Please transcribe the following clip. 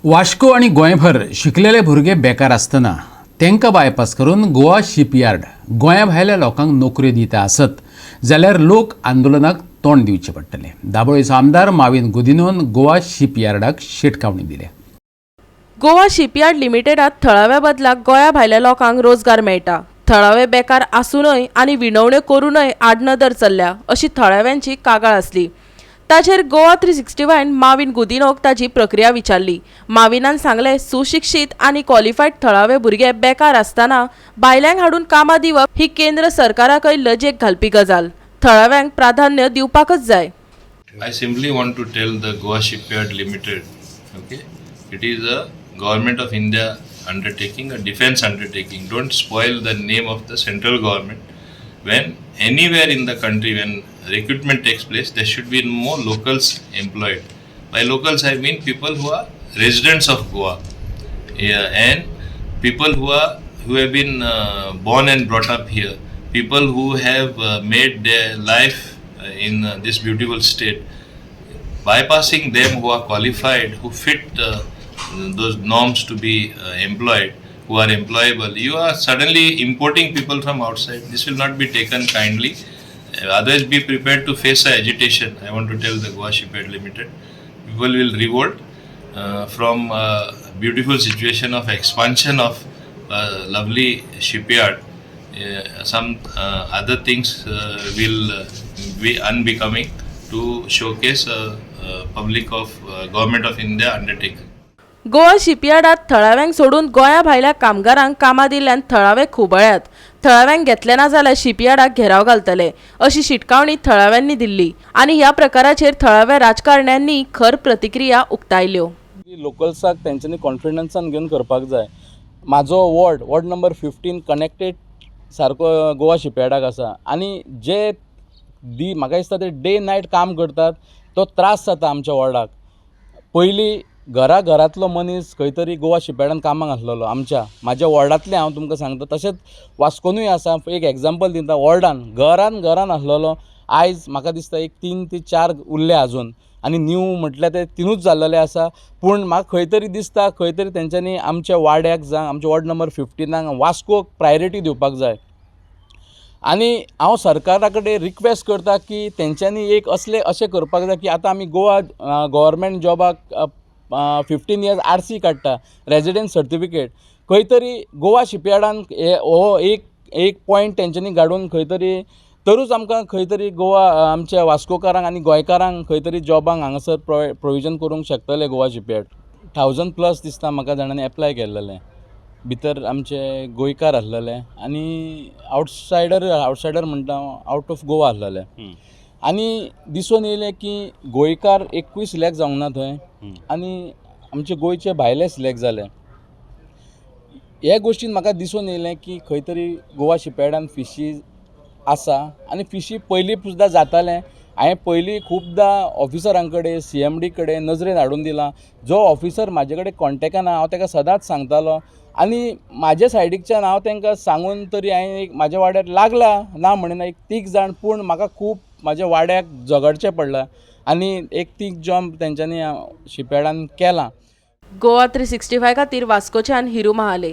वास्को आणि गोंयभर शिकलेले भुरगे बेकार आसतना तांकां बायपास करून गोवा शिपयार्ड गोंया भायल्या लोकांक नोकऱ्यो दिता आसत जाल्यार लोक आंदोलनाक तोंड दिवचें पडटलें। दाबोळेचो आमदार माविन गुदिनोन गोवा शिपयार्डाक शिटकावणी दिल्या। गोवा शिपयार्ड लिमिटेडात थळाव्या बदलाक गोंया भायल्या लोकांक रोजगार मेळटा। थळावे बेकार आसूनय आनी विणवण्यो करूनय आडनदर चल्ल्या अशी थळाव्यांची कागाळ आसली। ताचेर गोवा 365 माविन गुदिनोक ताची प्रक्रिया विचारली। माविनान सांगले, सुशिक्षीत आनी क्वॉलिफायड थळावे भुरगे बेकार आसतना भायल्यांक हाडून कामां दिवप ही केंद्र सरकाराकय लजेक घालपी गजाल। थळाव्यांक प्राधान्य दिवपाकच जाय। I simply want to tell the Goa Shipyard Limited, okay, it is a government of India undertaking, a defense undertaking. Don't spoil the name of the central government. When anywhere in the country, when recruitment takes place, there should be more locals employed. By locals, I mean people who are residents of Goa, yeah, and people who have been born and brought up here. People who have made their life in this beautiful state. Bypassing them who are qualified, who fit those norms to be employed, who are employable, you are suddenly importing people from outside. This will not be taken kindly. Otherwise, be prepared to face a agitation. I want to tell the Goa Shipyard Limited, people will revolt from a beautiful situation of expansion of lovely shipyard. Some other things will be unbecoming to showcase public of government of India undertaking. Goa शिपयार्डात थळाव्यांक सोडून गोंया भायल्या कामगारांक कामां दिल्ल्यान थळावे खुबळ्यात। थळाव्यांक घेतले ना जाल्यार शिपयार्डाक घेराव घालतले अशी शिटकावणी थळाव्यांनी दिल्ली आणि ह्या प्रकाराचेर थळाव्या राजकारण्यांनी खर प्रतिक्रिया उक्तायल्यो। लोकल्साक तेंच्यांनी कॉन्फिडन्सान घेवन करपाक जाय। म्हाजो वॉर्ड नंबर 15 कनेक्टेड सारको गोवा शिपयार्डाक आसा आनी जे म्हाका दिसता ते डे नायट काम करतात तो त्रास जाता आमच्या वॉर्डाक। पयलीं घरांतलो मनीस खंय तरी गोवा शिपयार्डान कामाक आसलेलो म्हाज्या वॉर्डांतलें हांव तुमकां सांगता। तशेंच वास्कोनूय आसा। एक एग्जाम्पल दिता, वॉर्डान घरान आसलेलो आयज म्हाका दिसता एक 3 ते 4 उरले आजून आनी न्यू म्हटल्यार ते 3च जाल्लेले आसा। पूण म्हाका खंय तरी दिसता खंय तरी तेंच्यांनी आमच्या वाड्याक जावं आमच्या वॉर्ड नंबर 15 वास्कोक प्रायोरिटी दिवपाक जाय। आनी हांव सरकारा कडेन रिक्वेस्ट करता की तेंच्यांनी एक अशें करपाक जाय की आतां आमी गोवा गव्हर्मेंट जॉबाक 15 इयर्स RC काडटा, रेजिडेंट सर्टिफिकेट। खंय तरी गोवा शिपयार्डान हो एक पॉयंट तेंच्यांनी काडून खंय तरी तरूच आमकां खंय तरी गोवा आमच्या वास्कोकारांक आनी गोंयकारांक खंय तरी जॉबांक हांगासर प्रोविजन करूंक शकतले गोवा शिपयार्ड। 1000+ दिसता म्हाका जाणांनी एप्लाय केल्लेले, भितर आमचे गोंयकार आसलेले आनी आउटसायडर म्हणटा आउट ऑफ गोवा आसलेले। आनी दिसून येयलें की गोंयकार 21 सिलेक्ट जावंक ना थंय आनी आमचे गोंयचे भायले सिलेक्ट जाले। हे गोश्टीन म्हाका दिसून येयलें की खंय तरी गोवा शिपयार्डान फिशीज आसा आनी फिशी पयलीं सुद्दां जातालें। हांवें पयलीं खुबदां ऑफिसरां कडेन CMD कडेन नजरेन हाडून दिलां। जो ऑफिसर म्हाजे कडेन कॉन्टेक्टान हांव ताका सदांच सांगतालो आनी म्हाज्या सायडीच्यान हांव तांकां सांगून तरी हांवें एक म्हाज्या वाड्यार लागला ना म्हणिना एक 3 जाण, पूण म्हाका खूब म्हाज्या वाड्याक झगडचें पडलां आनी एक 3 जॉब तेंच्यांनी शिपयार्डान केलां। गोवा 365 खातीर वास्कोच्यान हिरू महाले।